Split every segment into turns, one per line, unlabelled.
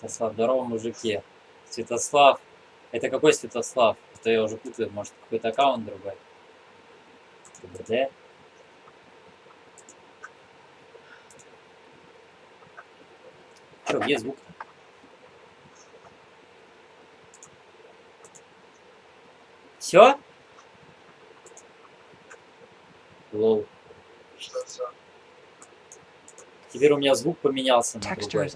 Святослав, здорово, мужики. Святослав. Это какой Святослав? Это я уже путаю, может, какой-то аккаунт другой. ТБД. Че, где звук-то? Все? Лол. Теперь у меня звук поменялся на другой.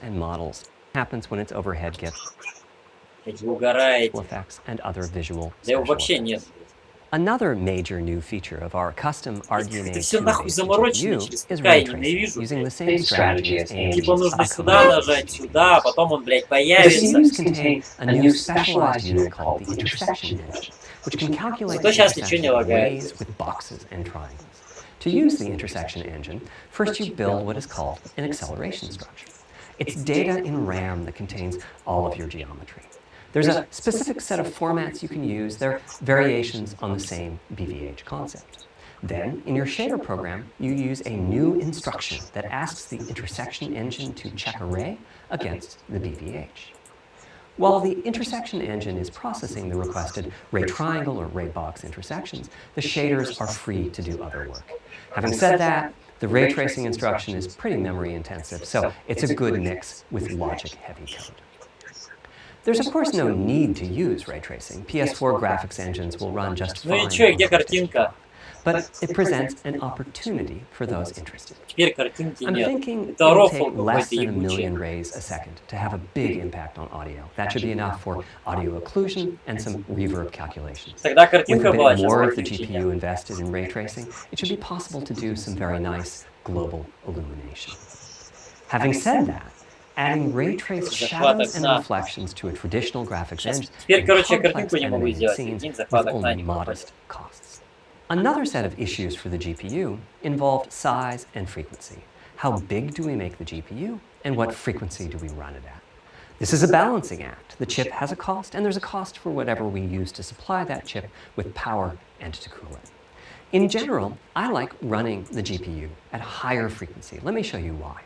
Вы угораете. Да его вообще нет.
Another major new feature of our custom RDNA
Это все нахуй заморочено через ПК, я ненавижу.
using the same strategy as
Типа нужно сюда нажать, сюда, потом он, блядь, появится.
a new specialized unit called the intersection engine, which can calculate
Зато сейчас ничего не лагает.
with boxes and triangles. To use the intersection engine, first you build what is called an acceleration structure. It's data in RAM that contains all of your geometry. There's a specific set of formats you can use. They're variations on the same BVH concept. Then, in your shader program, you use a new instruction that asks the intersection engine to check array against the BVH. While the intersection engine is processing the requested ray triangle or ray box intersections, the shaders are free to do other work. Having said that, the ray tracing instruction is pretty memory intensive, so it's a good mix with logic-heavy code. There's of course no need to use ray tracing. PS4 graphics engines will run just fine.
Ну и чё, где картинка?
But it presents an opportunity for those interested.
Теперь картинки
I'm
нет.
thinking
Это
it'll
рофл
take less
какой-то
than a
ебучий.
million rays a second to have a big impact on audio. That should be enough for audio occlusion and some reverb calculations.
Тогда
With a
картинка была,
bit
сейчас
more of the
картинки
GPU
нет.
invested in ray tracing, it should be possible to do some very nice global illumination. Having said that, adding ray traced shadows and reflections to a traditional graphics engine
Теперь,
in
короче, я
complex
картинку не могу
animated
сделать.
scenes
Прикинь,
with
захват окна
only
не
modest
попадет.
costs. Another set of issues for the GPU involved size and frequency. How big do we make the GPU, and what frequency do we run it at? This is a balancing act. The chip has a cost, and there's a cost for whatever we use to supply that chip with power and to cool it. In general, I like running the GPU at higher frequency. Let me show you why.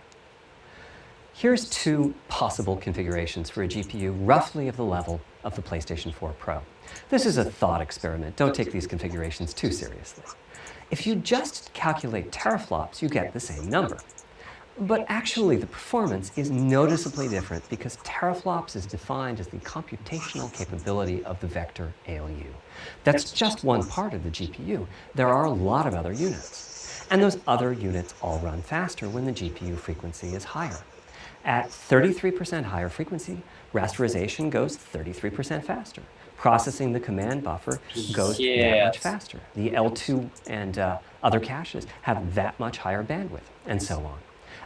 Here's two possible configurations for a GPU roughly of the level of the PlayStation 4 Pro. This is a thought experiment. Don't take these configurations too seriously. If you just calculate teraflops, you get the same number. But actually, the performance is noticeably different because teraflops is defined as the computational capability of the vector ALU. That's just one part of the GPU. There are a lot of other units. And those other units all run faster when the GPU frequency is higher. At 33% higher frequency, rasterization goes 33% faster. Processing the command buffer goes that much faster. The L2 and other caches have that much higher bandwidth, and so on.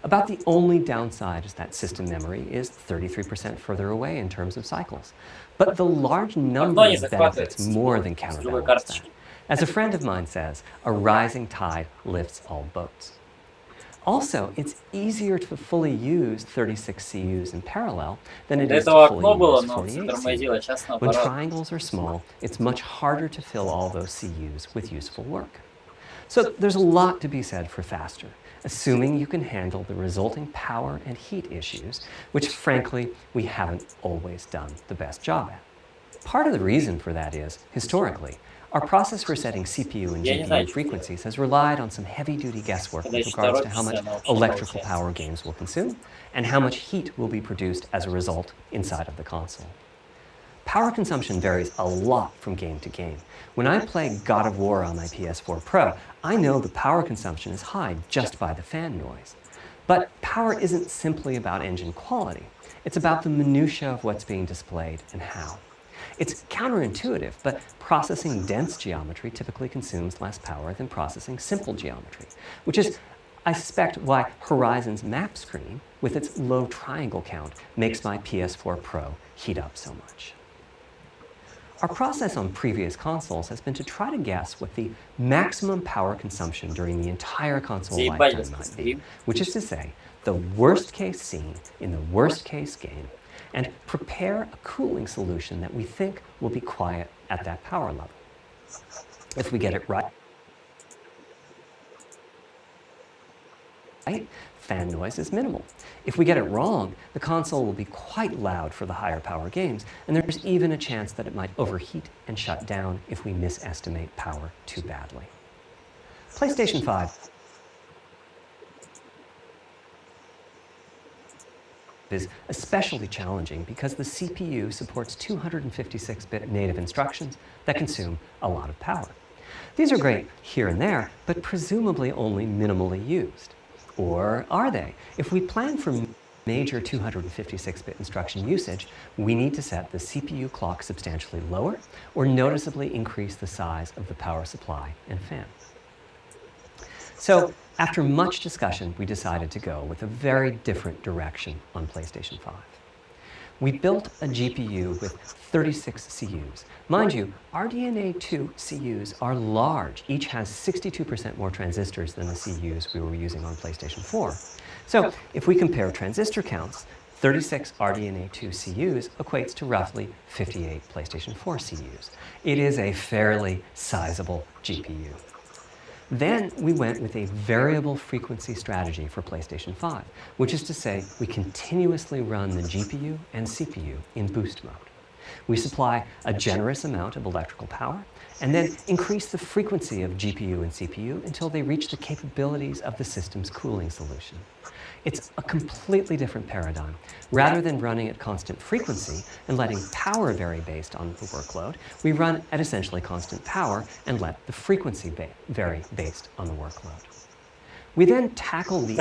About the only downside is that system memory is 33% further away in terms of cycles. But the large number of benefits more than counterbalance that. As a friend of mine says, a rising tide lifts all boats. Also, it's easier to fully use 36 CUs in parallel than it is to fully use 48 CUs. When triangles are small, it's much harder to fill all those CUs with useful work. So there's a lot to be said for faster, assuming you can handle the resulting power and heat issues, which frankly, we haven't always done the best job at. Part of the reason for that is, historically, our process for setting CPU and GPU frequencies has relied on some heavy-duty guesswork with regards to how much electrical power games will consume and how much heat will be produced as a result inside of the console. Power consumption varies a lot from game to game. When I play God of War on my PS4 Pro, I know the power consumption is high just by the fan noise. But power isn't simply about engine quality. It's about the minutiae of what's being displayed and how. It's counterintuitive, but processing dense geometry typically consumes less power than processing simple geometry, which is, I suspect, why Horizon's map screen, with its low triangle count, makes my PS4 Pro heat up so much. Our process on previous consoles has been to try to guess what the maximum power consumption during the entire console lifetime might be, which is to say, the worst-case scene in the worst-case game, and prepare a cooling solution that we think will be quiet at that power level. If we get it right, fan noise is minimal. If we get it wrong, the console will be quite loud for the higher power games, and there's even a chance that it might overheat and shut down if we misestimate power too badly. PlayStation 5 is especially challenging because the CPU supports 256-bit native instructions that consume a lot of power. These are great here and there, but presumably only minimally used. Or are they? If we plan for major 256-bit instruction usage, we need to set the CPU clock substantially lower or noticeably increase the size of the power supply and fan. So, after much discussion, we decided to go with a very different direction on PlayStation 5. We built a GPU with 36 CUs. Mind you, RDNA 2 CUs are large. Each has 62% more transistors than the CUs we were using on PlayStation 4. So, if we compare transistor counts, 36 RDNA 2 CUs equates to roughly 58 PlayStation 4 CUs. It is a fairly sizable GPU. Then we went with a variable frequency strategy for PlayStation 5, which is to say we continuously run the GPU and CPU in boost mode. We supply a generous amount of electrical power and then increase the frequency of GPU and CPU until they reach the capabilities of the system's cooling solution. It's a completely different paradigm. Rather than running at constant frequency and letting power vary based on the workload, we run at essentially constant power and let the frequency vary based on the workload. We then tackle the